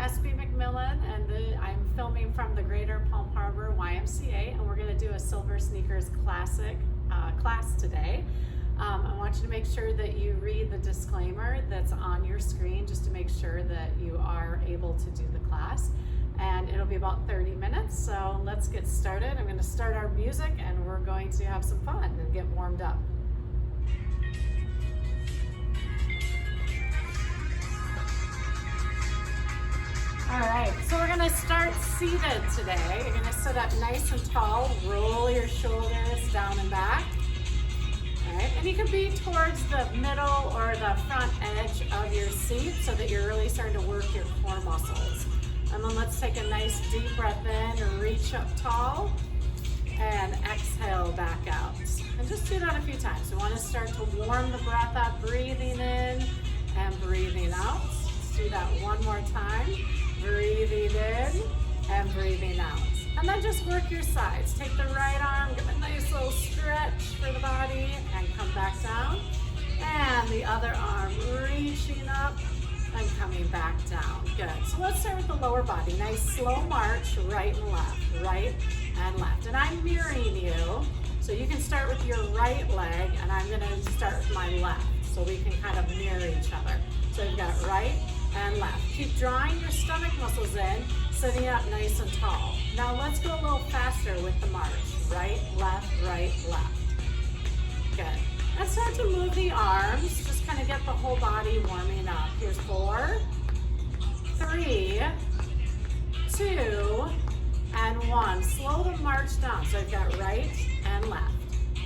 Espi and I'm filming from the Greater Palm Harbor YMCA, and we're going to do a Silver Sneakers Classic class today. I want you to make sure that you read the disclaimer that's on your screen just to make sure that you are able to do the class. And it'll be about 30 minutes, so let's get started. I'm going to start our music and we're going to have some fun and get warmed up. All right, so we're gonna start seated today. You're gonna sit up nice and tall, roll your shoulders down and back. All right, and you can be towards the middle or the front edge of your seat so that you're really starting to work your core muscles. And then let's take a nice deep breath in and reach up tall and exhale back out. And just do that a few times. We wanna start to warm the breath up, breathing in and breathing out. Let's do that one more time. Breathing in and breathing out. And then just work your sides. Take the right arm, give a nice little stretch for the body, and come back down. And the other arm reaching up and coming back down. Good. So let's start with the lower body. Nice slow march, right and left, right and left. And I'm mirroring you, so you can start with your right leg, and I'm going to start with my left, so we can kind of mirror each other. So you've got right and left. Keep drawing your stomach muscles in, sitting up nice and tall. Now let's go a little faster with the march. Right, left, left. Good. And start to move the arms. Just kind of get the whole body warming up. Here's 4, 3, 2, and 1. Slow the march down. So I've got right and left,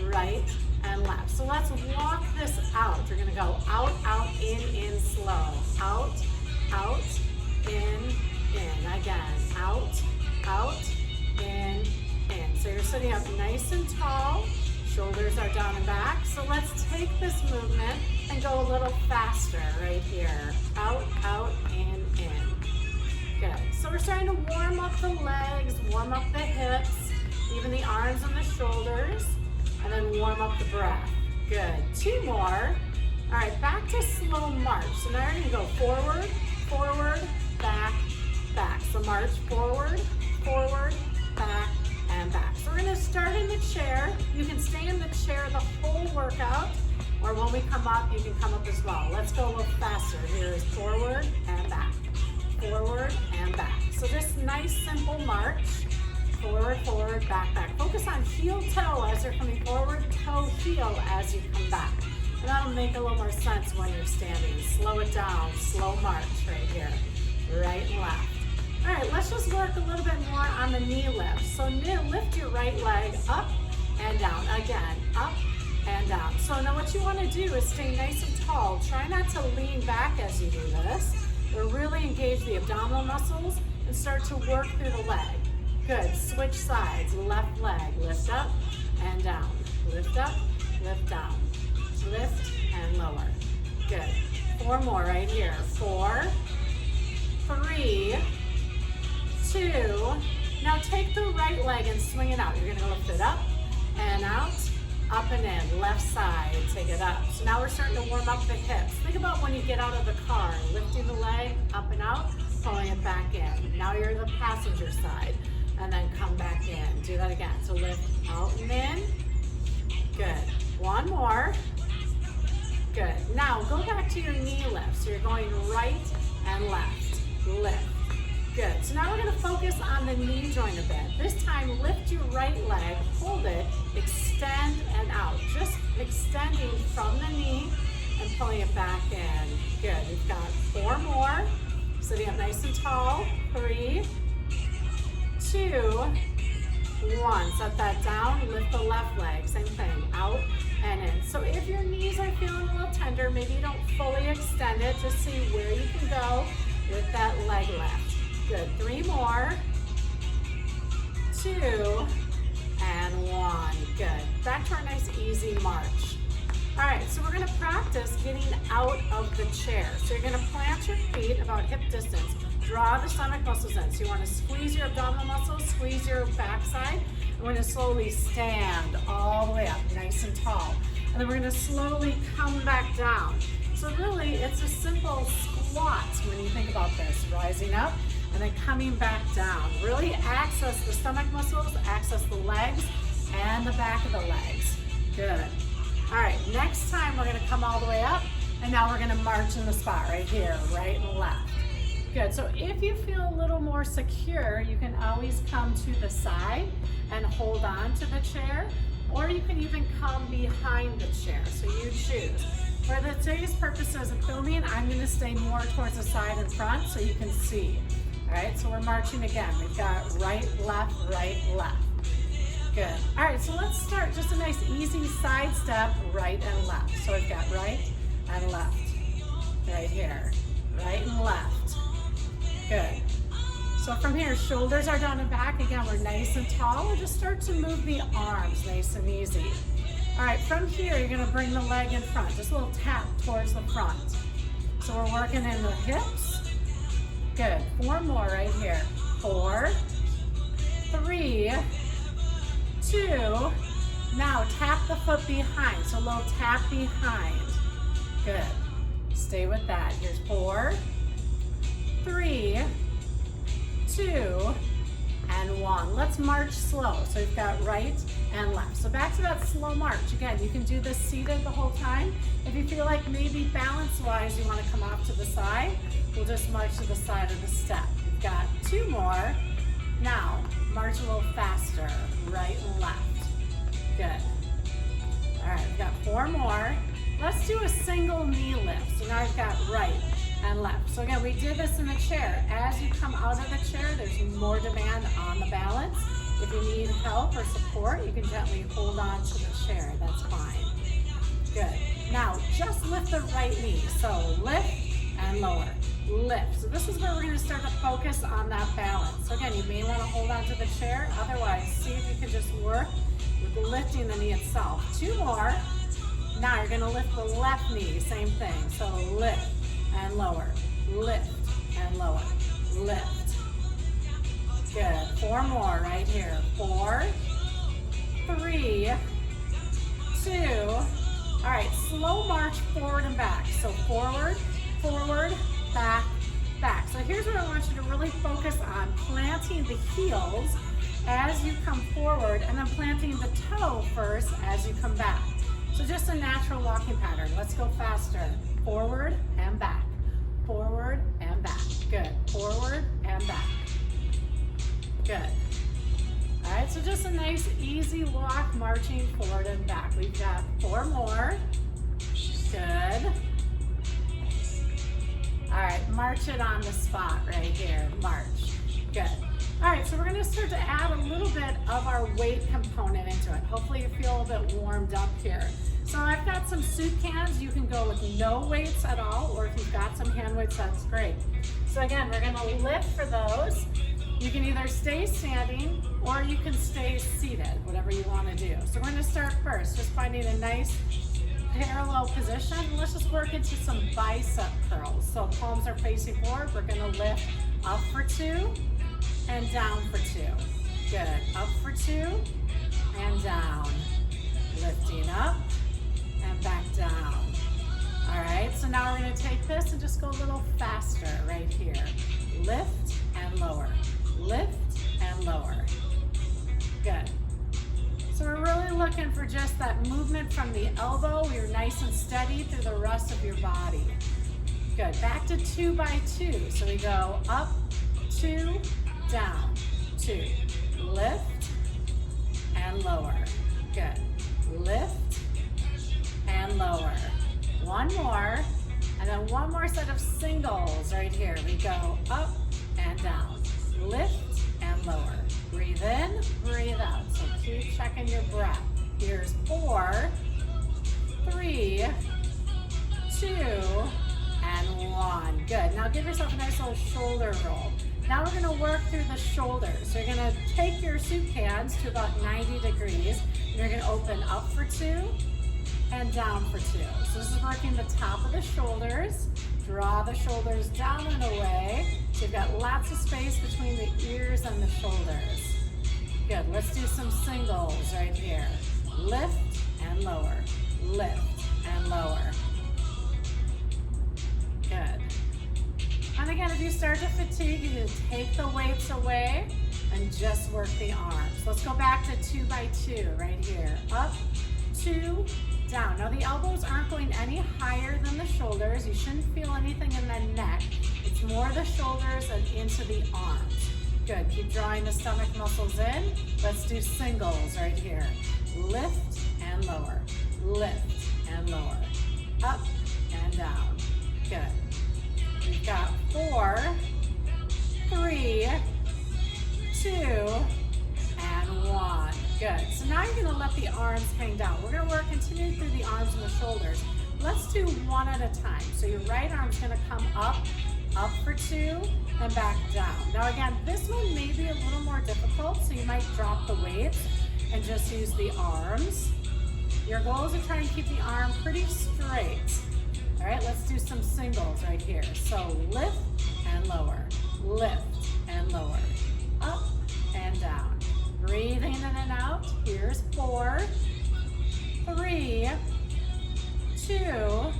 right and left. So let's walk this out. You're gonna go out, out, in, slow. Out, out, in. Again, out, out, in. So you're sitting up nice and tall. Shoulders are down and back. So let's take this movement and go a little faster right here. Out, out, in. Good. So we're starting to warm up the legs, warm up the hips, even the arms and the shoulders, and then warm up the breath. Good. 2 more. All right, back to slow march. So now you're gonna go forward, forward, back, back. So march forward, forward, back, and back. So we're gonna start in the chair. You can stay in the chair the whole workout, or when we come up, you can come up as well. Let's go a little faster. Here is forward and back, forward and back. So just nice, simple march. Forward, forward, back, back. Focus on heel toe as you're coming forward, toe, heel as you come back. And that'll make a little more sense when you're standing. Slow it down, slow march right here, right and left. All right, let's just work a little bit more on the knee lift. So lift your right leg up and down. Again, up and down. So now what you want to do is stay nice and tall. Try not to lean back as you do this, but really engage the abdominal muscles and start to work through the leg. Good. Switch sides. Left leg. Lift up and down. Lift up, lift down. Lift and lower. Good. 4 more right here. 4, 3, 2. Now take the right leg and swing it out. You're going to lift it up and out, up and in. Left side. Take it up. So now we're starting to warm up the hips. Think about when you get out of the car, lifting the leg up and out, pulling it back in. Now you're the passenger side. And then come back in. Do that again. So lift out and in. Good. 1 more. Good. Now go back to your knee lift. So you're going right and left. Lift. Good. So now we're going to focus on the knee joint a bit. This time lift your right leg, hold it, extend and out. Just extending from the knee and pulling it back in. Good. We've got 4 more. Sitting up nice and tall. 3, 2, 1. Set that down. Lift the left leg. Same thing. Out and in. So if your knees are feeling a little tender, maybe you don't fully extend it. Just see where you can go with that leg lift. Good. 3 more. 2 and 1. Good. Back to our nice easy march. All right, so we're going to practice getting out of the chair. So you're going to plant your feet about hip distance. Draw the stomach muscles in. So you want to squeeze your abdominal muscles, squeeze your backside. And we're going to slowly stand all the way up, nice and tall. And then we're going to slowly come back down. So really, it's a simple squat when you think about this. Rising up and then coming back down. Really access the stomach muscles, access the legs and the back of the legs. Good. All right, next time we're gonna come all the way up, and now we're gonna march in the spot right here, right and left. Good, so if you feel a little more secure, you can always come to the side and hold on to the chair, or you can even come behind the chair, so you choose. For today's purposes of filming, I'm gonna stay more towards the side and front so you can see. All right, so we're marching again. We've got right, left, left. Good. All right, so let's start just a nice easy side step, right and left. So we've got right and left, right here, right and left. Good. So from here, shoulders are down and back. Again, we're nice and tall. We'll just start to move the arms nice and easy. All right, from here, you're gonna bring the leg in front, just a little tap towards the front. So we're working in the hips. Good, 4 more right here. 4, 3, 2, now tap the foot behind, so a little tap behind. Good, stay with that. Here's 4, 3, 2, and 1. Let's march slow. So we've got right and left. So back to that slow march. Again, you can do this seated the whole time. If you feel like maybe balance-wise you want to come off to the side, we'll just march to the side of the step. We've got 2 more. Now, march a little faster, right and left. Good. All right, we've got 4 more. Let's do a single knee lift. So now I've got right and left. So again, we did this in the chair. As you come out of the chair, there's more demand on the balance. If you need help or support, you can gently hold on to the chair. That's fine. Good. Now, just lift the right knee. So lift and lower. Lift. So this is where we're going to start to focus on that balance. So again, you may want to hold on to the chair. Otherwise, see if you can just work with lifting the knee itself. 2 more. Now you're going to lift the left knee. Same thing. So lift and lower. Lift and lower. Lift. Good. 4 more right here. 4, 3, 2. All right, slow march forward and back. So forward, forward, back, back. So here's what I want you to really focus on, planting the heels as you come forward and then planting the toe first as you come back. So just a natural walking pattern. Let's go faster. Forward and back. Forward and back. Good. Forward and back. Good. All right, so just a nice easy walk marching forward and back. We've got 4 more. Good. All right, march it on the spot right here. March. Good. All right, so we're going to start to add a little bit of our weight component into it. Hopefully you feel a bit warmed up here. So I've got some soup cans. You can go with no weights at all, or if you've got some hand weights, that's great. So again, we're going to lift for those. You can either stay standing or you can stay seated, whatever you want to do. So we're going to start first, just finding a nice parallel position. Let's just work into some bicep curls. So palms are facing forward. We're going to lift up for 2 and down for 2. Good. Up for 2 and down. Lifting up and back down. All right, so now we're going to take this and just go a little faster right here. Lift and lower. Lift and lower. Good. So we're really looking for just that movement from the elbow. You're nice and steady through the rest of your body. Good. Back to 2 by 2. So we go up, 2, down, 2. Lift and lower. Good. Lift and lower. 1 more. And then 1 more set of singles right here. We go up and down. Lift and lower. Breathe in, breathe out. So keep checking your breath. Here's 4, 3, 2, and 1. Good. Now give yourself a nice little shoulder roll. Now we're going to work through the shoulders. So you're going to take your soup cans to about 90 degrees. And you're going to open up for 2 and down for 2. So this is working the top of the shoulders. Draw the shoulders down and away. So you've got lots of space between the ears and the shoulders. Good. Let's do some singles right here. Lift and lower. Lift and lower. And again, if you start to fatigue, you can take the weights away and just work the arms. Let's go back to 2 by 2 right here. Up, 2, down. Now the elbows aren't going any higher than the shoulders. You shouldn't feel anything in the neck. It's more the shoulders and into the arms. Good, keep drawing the stomach muscles in. Let's do singles right here. Lift and lower, lift and lower, up and down. Good. We've got 4, 3, 2, and 1. Good. So now you're gonna let the arms hang down. We're gonna continue through the arms and the shoulders. Let's do one at a time. So your right arm's gonna come up for 2, and back down. Now again, this one may be a little more difficult, so you might drop the weights and just use the arms. Your goal is to try and keep the arm pretty straight. All right, let's do some singles right here. So lift and lower, lift and lower, up and down. Breathing in and out. Here's 4, 3, 2.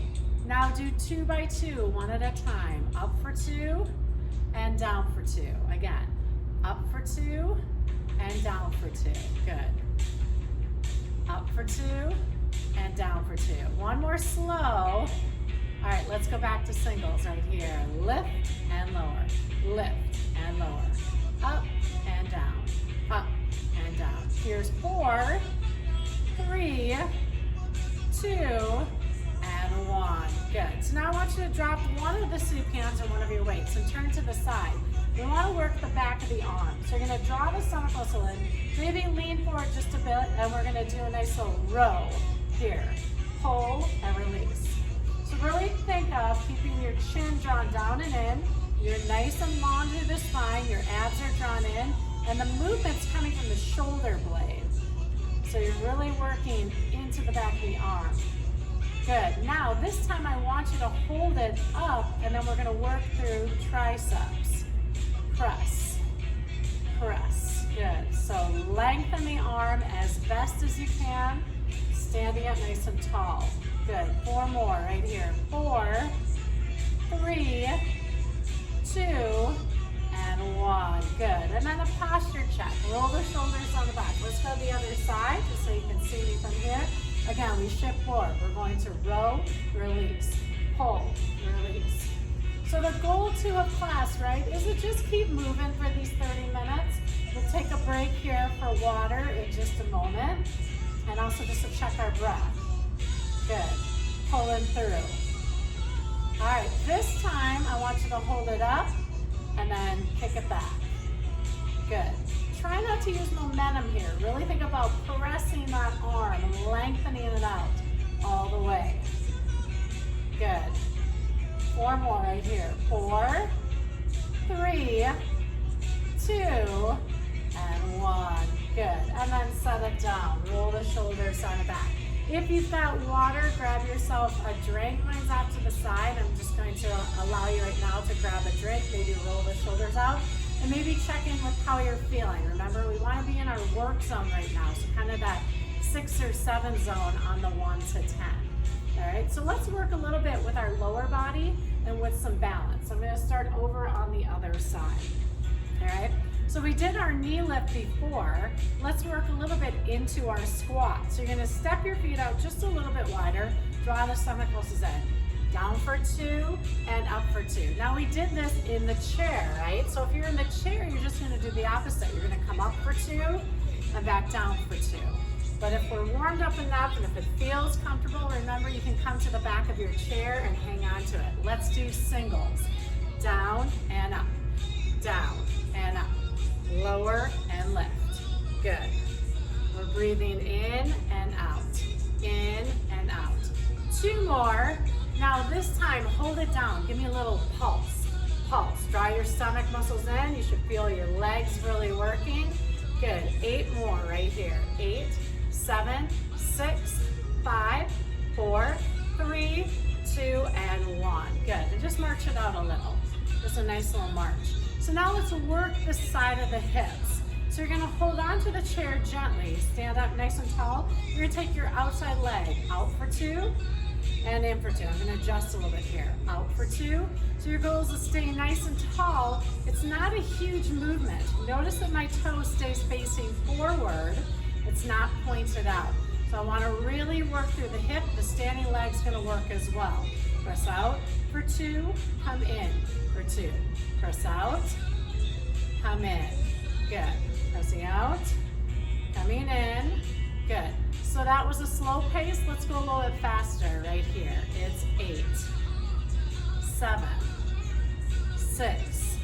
Now do 2 by 2, one at a time. Up for 2 and down for 2. Again, up for 2 and down for 2. Good. Up for 2 and down for 2. One more slow. All right, let's go back to singles right here. Lift and lower, lift and lower, up and down, up and down. Here's 4, 3, 2, and 1. Good. So now I want you to drop one of the soup cans or one of your weights and turn to the side. We want to work the back of the arm. So you're going to draw the stomach muscle in, maybe lean forward just a bit, and we're going to do a nice little row here. Pull and release. So really think of keeping your chin drawn down and in. You're nice and long through the spine. Your abs are drawn in, and the movement's coming from the shoulder blade. So you're really working into the back of the arm. Good. Now, this time I want you to hold it up, and then we're going to work through triceps. Press, press. Good. So lengthen the arm as best as you can, standing up nice and tall. Good. 4 more right here. 4, 3, 2, and 1. Good. And then a posture check. Roll the shoulders on the back. Let's go to the other side, just so you can see me from here. Again, we shift forward. We're going to row, release, pull, release. So the goal too of class, right, is to just keep moving for these 30 minutes. We'll take a break here for water in just a moment, and also just to check our breath. Good. Pulling through. All right, this time I want you to hold it up and then kick it back. Good. Try not to use momentum here. Really think about pressing that arm and lengthening it out all the way. Good. 4 more right here. 4, 3, 2, and 1. Good. And then set it down. Roll the shoulders on the back. If you've got water, grab yourself a drink. Mine's off to the side. I'm just going to allow you right now to grab a drink. Maybe roll the shoulders out. And maybe check in with how you're feeling. Remember, we want to be in our work zone right now. So kind of that 6 or 7 zone on the 1 to 10. All right, so let's work a little bit with our lower body and with some balance. I'm going to start over on the other side. All right, so we did our knee lift before. Let's work a little bit into our squat. So you're going to step your feet out just a little bit wider, draw the stomach muscles in. Down for 2 and up for 2. Now we did this in the chair, right? So if you're in the chair, you're just going to do the opposite. You're going to come up for 2 and back down for 2. But if we're warmed up enough and if it feels comfortable, remember you can come to the back of your chair and hang on to it. Let's do singles. Down and up, down and up, lower and lift. Good. We're breathing in and out, in and out. 2 more. Now this time, hold it down. Give me a little pulse. Pulse. Draw your stomach muscles in. You should feel your legs really working. Good. 8 more right here. 8, 7, 6, 5, 4, 3, 2, and 1. Good. And just march it out a little. Just a nice little march. So now let's work the side of the hips. So you're going to hold on to the chair gently. Stand up nice and tall. You're going to take your outside leg out for 2 and in for 2. I'm gonna adjust a little bit here. Out for 2. So your goal is to stay nice and tall. It's not a huge movement. Notice that my toe stays facing forward. It's not pointed out. So I wanna really work through the hip. The standing leg's gonna work as well. Press out for 2, come in for 2. Press out, come in. Good. Pressing out, coming in. Good. So that was a slow pace. Let's go a little bit faster right here. It's 8, 7, 6,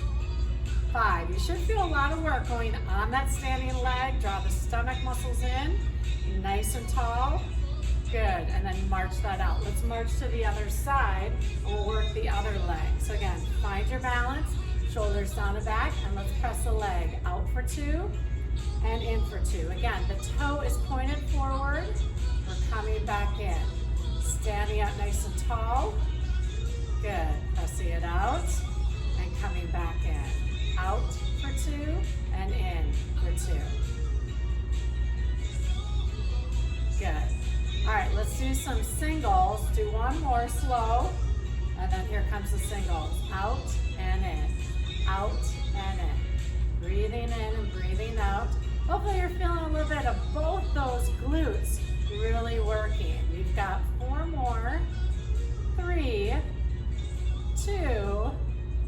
5. You should feel a lot of work going on that standing leg. Draw the stomach muscles in, nice and tall. Good, and then march that out. Let's march to the other side, and we'll work the other leg. So again, find your balance, shoulders down and back, and let's press the leg out for 2, and in for 2. Again, the toe is pointed forward. We're coming back in. Standing up nice and tall. Good. Pressing it out and coming back in. Out for 2 and in for 2. Good. All right, let's do some singles. Do one more slow. And then here comes the singles. Out and in. Out and in. Breathing in and breathing out. Hopefully you're feeling a little bit of both those glutes really working. You've got 4 more, 3, 2,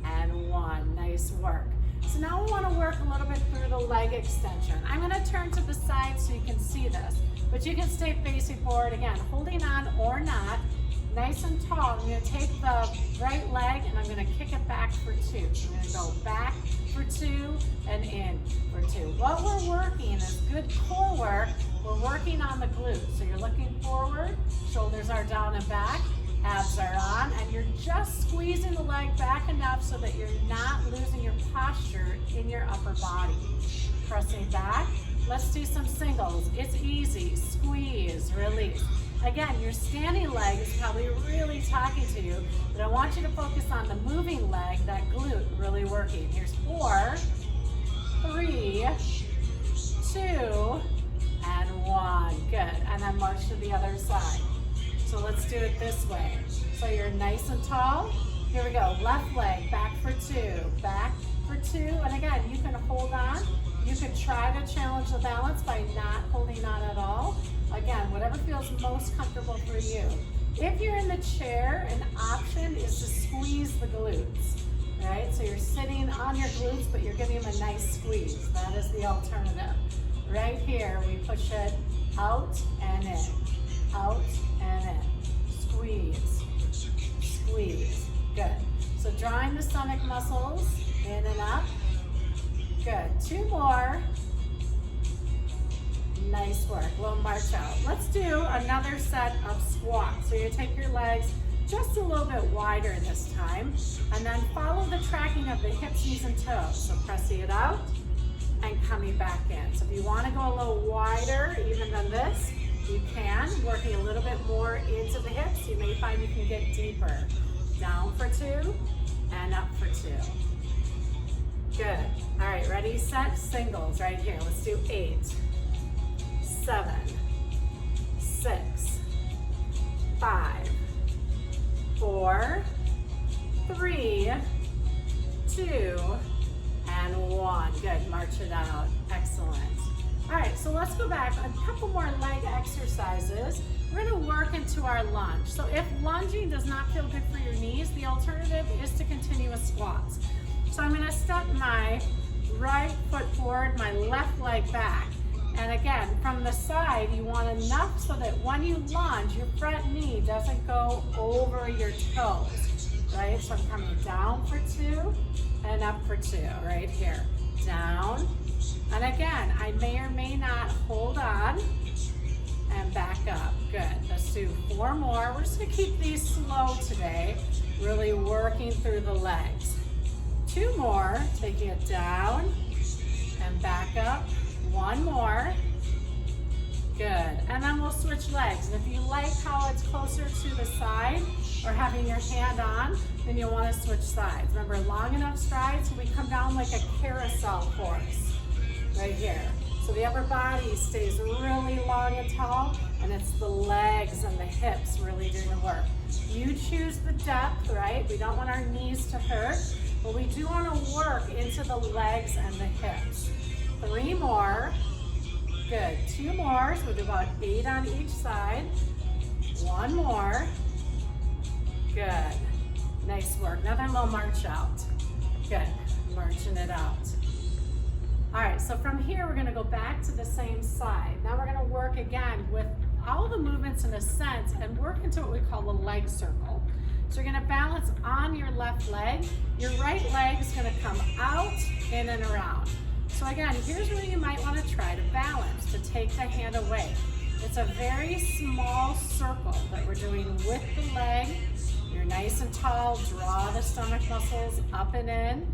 and 1. Nice work. So now we want to work a little bit through the leg extension. I'm going to turn to the side so you can see this, but you can stay facing forward again, holding on or not. Nice and tall. I'm going to take the right leg and I'm going to kick it back for 2. I'm going to go back for 2 and in for 2. What we're working is good core work. We're working on the glutes. So you're looking forward, shoulders are down and back, abs are on, and you're just squeezing the leg back enough so that you're not losing your posture in your upper body. Pressing back. Let's do some singles. It's easy. Squeeze, release. Again, your standing leg is probably really talking to you, but I want you to focus on the moving leg, that glute really working. Here's 4, 3, 2, and 1. Good. And then march to the other side. So let's do it this way. So you're nice and tall. Here we go. Left leg, back for 2, back for 2. And again, you can hold on. You can try to challenge the balance by not holding on at all. Again, whatever feels most comfortable for you. If you're in the chair, an option is to squeeze the glutes, right? So you're sitting on your glutes, but you're giving them a nice squeeze. That is the alternative. Right here, we push it out and in, out and in. Squeeze, squeeze. Good. So drawing the stomach muscles in and up. Good. 2 more. Nice work. We'll march out. Let's do another set of squats. So you take your legs just a little bit wider this time, and then follow the tracking of the hips, knees, and toes. So pressing it out and coming back in. So if you want to go a little wider even than this, you can. Working a little bit more into the hips, you may find you can get deeper. Down for 2 and up for 2. Good. All right, ready, set, singles right here. Let's do 8, 7, 6, 5, 4, 3, 2, and 1. Good, march it out. Excellent. All right, so let's go back a couple more leg exercises. We're gonna work into our lunge. So if lunging does not feel good for your knees, the alternative is to continue with squats. So I'm gonna step my right foot forward, my left leg back. And again, from the side, you want enough so that when you lunge, your front knee doesn't go over your toes, right? So I'm coming down for 2 and up for 2, right here. Down, and again, I may or may not hold on, and back up. Good. Let's do 4 more. We're just gonna keep these slow today, really working through the legs. 2 more, taking it down and back up. 1 more. Good. And then we'll switch legs. And if you like how it's closer to the side or having your hand on, then you'll want to switch sides. Remember, long enough strides so we come down like a carousel horse. Right here. So the upper body stays really long and tall, and it's the legs and the hips really doing the work. You choose the depth, right? We don't want our knees to hurt, but we do want to work into the legs and the hips. 3 more. Good. 2 more. So we'll do about 8 on each side. 1 more. Good. Nice work. Now then we'll march out. Good. Marching it out. All right, so from here, we're gonna go back to the same side. Now we're gonna work again with all the movements in a sense and work into what we call the leg circle. So you're gonna balance on your left leg. Your right leg is gonna come out, in and around. So again, here's where you might wanna try to balance, to take the hand away. It's a very small circle that we're doing with the leg. You're nice and tall, draw the stomach muscles up and in.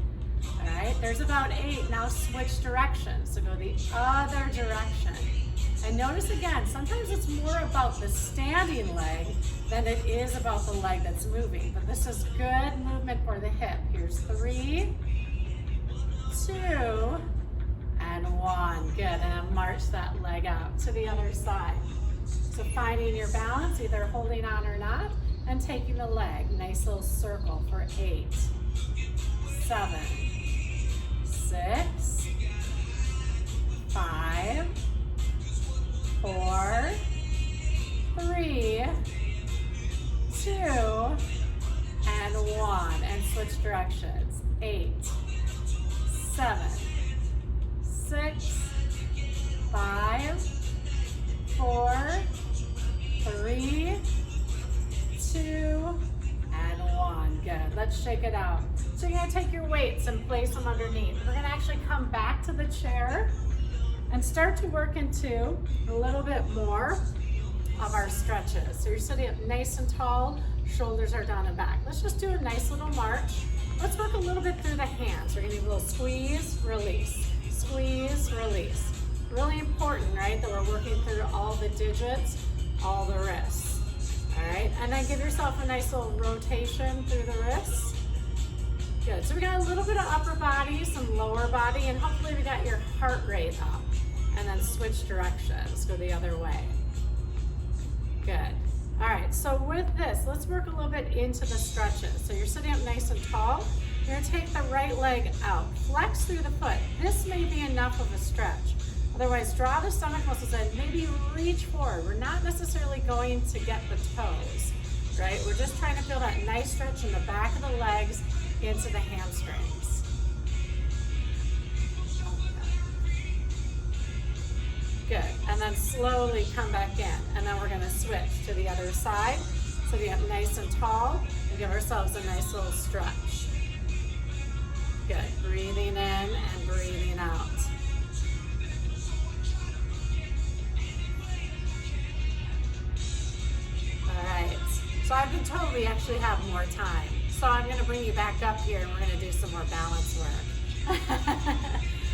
All right, there's about 8. Now switch directions. So go the other direction. And notice again, sometimes it's more about the standing leg than it is about the leg that's moving. But this is good movement for the hip. Here's 3, 2, and 1. Good, and then march that leg out to the other side. So finding your balance, either holding on or not, and taking the leg. Nice little circle for 8, 7, 6, 5, 4, 3, 2, and 1. And switch directions. 8, 7, 6, 5, 4, 3, 2, and 1. Good. Let's shake it out. So you're going to take your weights and place them underneath. We're going to actually come back to the chair and start to work into a little bit more of our stretches. So you're sitting up nice and tall, shoulders are down and back. Let's just do a nice little march. Let's work a little bit through the hands. We're going to do a little squeeze, release, squeeze, release. Really important, right, that we're working through all the digits, all the wrists. All right, and then give yourself a nice little rotation through the wrists. Good, so we got a little bit of upper body, some lower body, and hopefully we got your heart rate up. And then switch directions, go the other way. Good. All right, so with this, let's work a little bit into the stretches. So you're sitting up nice and tall. You're gonna take the right leg out, flex through the foot. This may be enough of a stretch. Otherwise, draw the stomach muscles in, maybe reach forward. We're not necessarily going to get the toes, right? We're just trying to feel that nice stretch in the back of the legs into the hamstrings. Good, and then slowly come back in. And then we're gonna switch to the other side. So we get nice and tall and give ourselves a nice little stretch. Good, breathing in and breathing out. All right, so I've been told we actually have more time. So I'm gonna bring you back up here and we're gonna do some more balance work.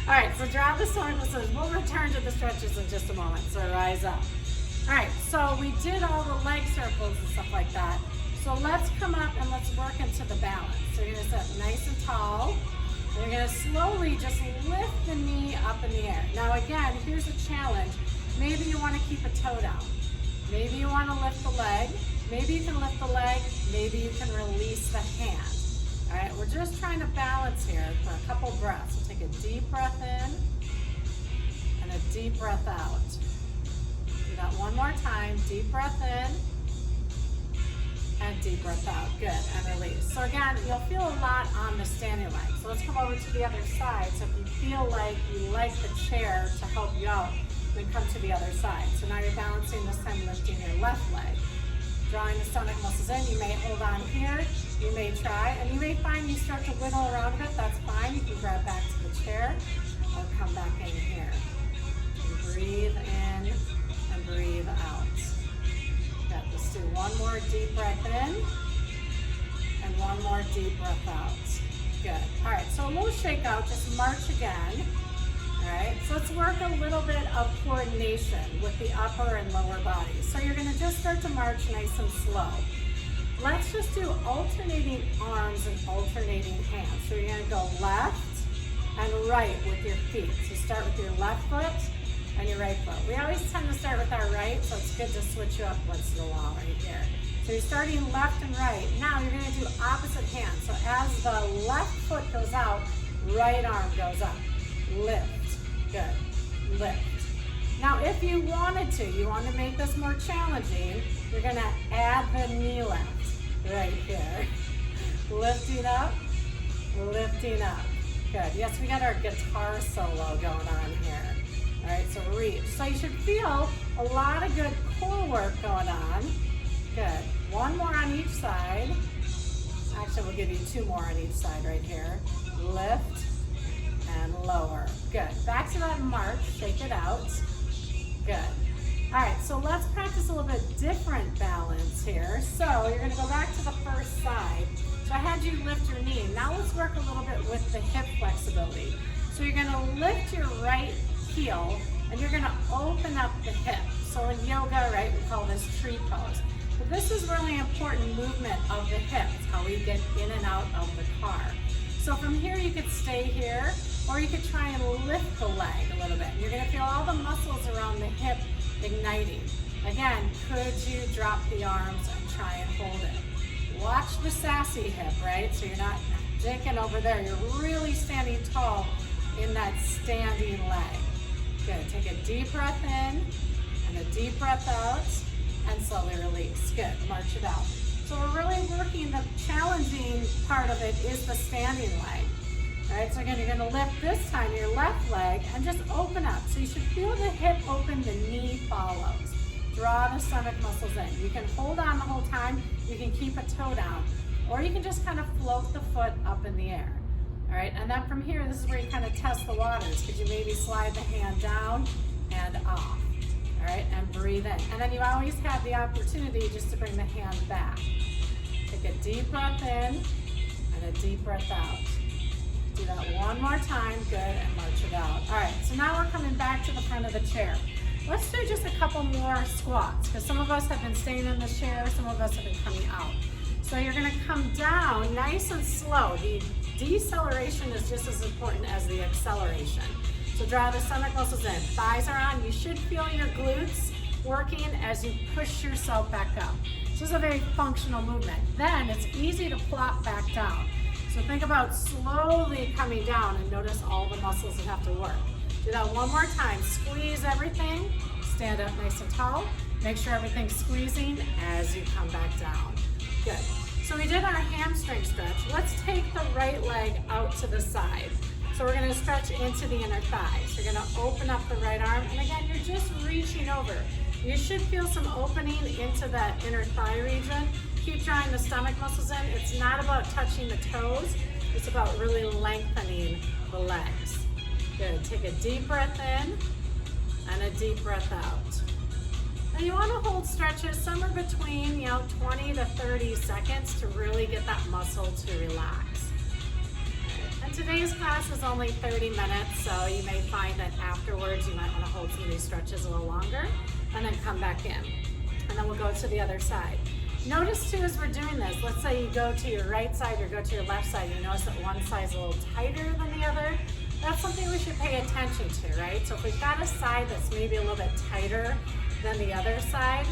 All right, so draw the stomach muscles. We'll return to the stretches in just a moment, so rise up. All right, so we did all the leg circles and stuff like that. So let's come up and let's work into the balance. So you're gonna sit nice and tall. You're gonna slowly just lift the knee up in the air. Now again, here's a challenge. Maybe you wanna keep a toe down. Maybe you wanna lift the leg. Maybe you can lift the leg. Maybe you can release the hand. All right, we're just trying to balance here for a couple breaths. We'll take a deep breath in and a deep breath out. Do that one more time. Deep breath in and deep breath out. Good, and release. So again, you'll feel a lot on the standing leg. So let's come over to the other side. So if you feel like you like the chair to help you out, then come to the other side. So now you're balancing, this time lifting your left leg. Drawing the stomach muscles in. You may hold on here. You may try, and you may find you start to wiggle around a bit. That's fine. You can grab back to the chair or come back in here. And breathe in and breathe out. Good. Let's do one more deep breath in and one more deep breath out. Good. All right, so a little shake out. Just march again. All right, so let's work a little bit of coordination with the upper and lower body. So you're gonna just start to march nice and slow. Let's just do alternating arms and alternating hands. So you're gonna go left and right with your feet. So start with your left foot and your right foot. We always tend to start with our right, so it's good to switch you up once in a while right here. So you're starting left and right. Now you're gonna do opposite hand. So as the left foot goes out, right arm goes up. Lift, good, lift. Now if you wanted to, you want to make this more challenging, you're gonna add the knee lift right here. Lifting up, lifting up. Good, yes, we got our guitar solo going on here. All right, so reach. So you should feel a lot of good core work going on. Good, one more on each side. Actually, we'll give you two more on each side right here. Lift and lower. Good, back to that march, shake it out. Good. All right, so let's practice a little bit different balance here. So you're gonna go back to the first side. So I had you lift your knee. Now let's work a little bit with the hip flexibility. So you're gonna lift your right heel and you're gonna open up the hip. So in yoga, right, we call this tree pose. But this is really important movement of the hips, how we get in and out of the car. So from here you could stay here, or you could try and lift the leg a little bit. You're gonna feel all the muscles around the hip igniting. Again, could you drop the arms and try and hold it? Watch the sassy hip, right? So you're not dinking over there. You're really standing tall in that standing leg. Good, take a deep breath in and a deep breath out and slowly release. Good, march it out. So we're really working, the challenging part of it is the standing leg. All right, so again, you're gonna lift this time your left leg and just open up. So you should feel the hip open, the knee follows. Draw the stomach muscles in. You can hold on the whole time, you can keep a toe down, or you can just kind of float the foot up in the air. All right, and then from here, this is where you kind of test the waters. Could you maybe slide the hand down and off? All right, and breathe in. And then you always have the opportunity just to bring the hand back. Take a deep breath in and a deep breath out. Do that one more time, good, and march it out. All right, so now we're coming back to the front of the chair. Let's do just a couple more squats, because some of us have been staying in the chair, some of us have been coming out. So you're gonna come down nice and slow. The deceleration is just as important as the acceleration. So draw the stomach muscles in, thighs are on. You should feel your glutes working as you push yourself back up. This is a very functional movement. Then it's easy to plop back down. So think about slowly coming down and notice all the muscles that have to work. Do that one more time. Squeeze everything. Stand up nice and tall. Make sure everything's squeezing as you come back down. Good. So we did our hamstring stretch. Let's take the right leg out to the side. So we're gonna stretch into the inner thighs. You're gonna open up the right arm, and again, you're just reaching over. You should feel some opening into that inner thigh region. Keep drawing the stomach muscles in. It's not about touching the toes. It's about really lengthening the legs. Good, take a deep breath in and a deep breath out. Now you wanna hold stretches somewhere between 20 to 30 seconds to really get that muscle to relax. And today's class is only 30 minutes, so you may find that afterwards you might wanna hold some of these stretches a little longer and then come back in. And then we'll go to the other side. Notice too, as we're doing this, let's say you go to your right side or go to your left side, you notice that one side's a little tighter than the other. That's something we should pay attention to, right? So if we've got a side that's maybe a little bit tighter than the other side,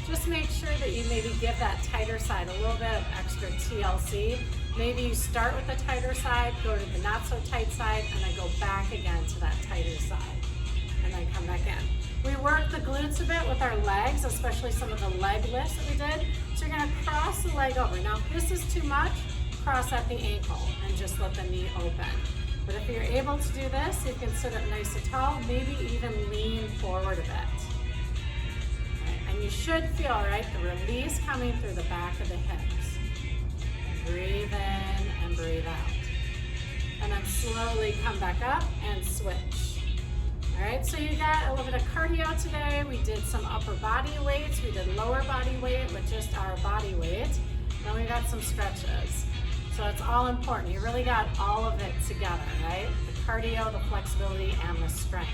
just make sure that you maybe give that tighter side a little bit of extra TLC. Maybe you start with the tighter side, go to the not so tight side, and then go back again to that tighter side, and then come back in. We work the glutes a bit with our legs, especially some of the leg lifts that we did. So you're gonna cross the leg over. Now, if this is too much, cross at the ankle and just let the knee open. But if you're able to do this, you can sit up nice and tall, maybe even lean forward a bit. Right, and you should feel, right, the release coming through the back of the hips. Breathe in and breathe out. And then slowly come back up and switch. All right, so you got a little bit of cardio today. We did some upper body weights. We did lower body weight with just our body weight. Then we got some stretches. So it's all important. You really got all of it together, right? The cardio, the flexibility, and the strength.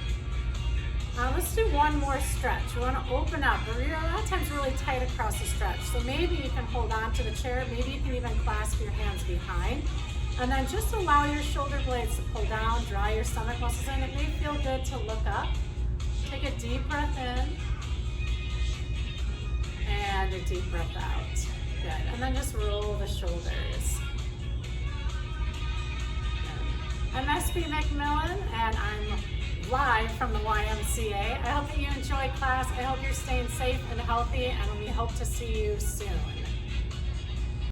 Let's do one more stretch. We want to open up. We're a lot of times really tight across the stretch. So maybe you can hold on to the chair. Maybe you can even clasp your hands behind. And then just allow your shoulder blades to pull down, draw your stomach muscles in. It may feel good to look up Take a deep breath in and a deep breath out. Good. And then just roll the shoulders. Good. I'm Espi McMillan, and I'm live from the YMCA. I hope that you enjoy class. I hope you're staying safe and healthy, and we hope to see you soon.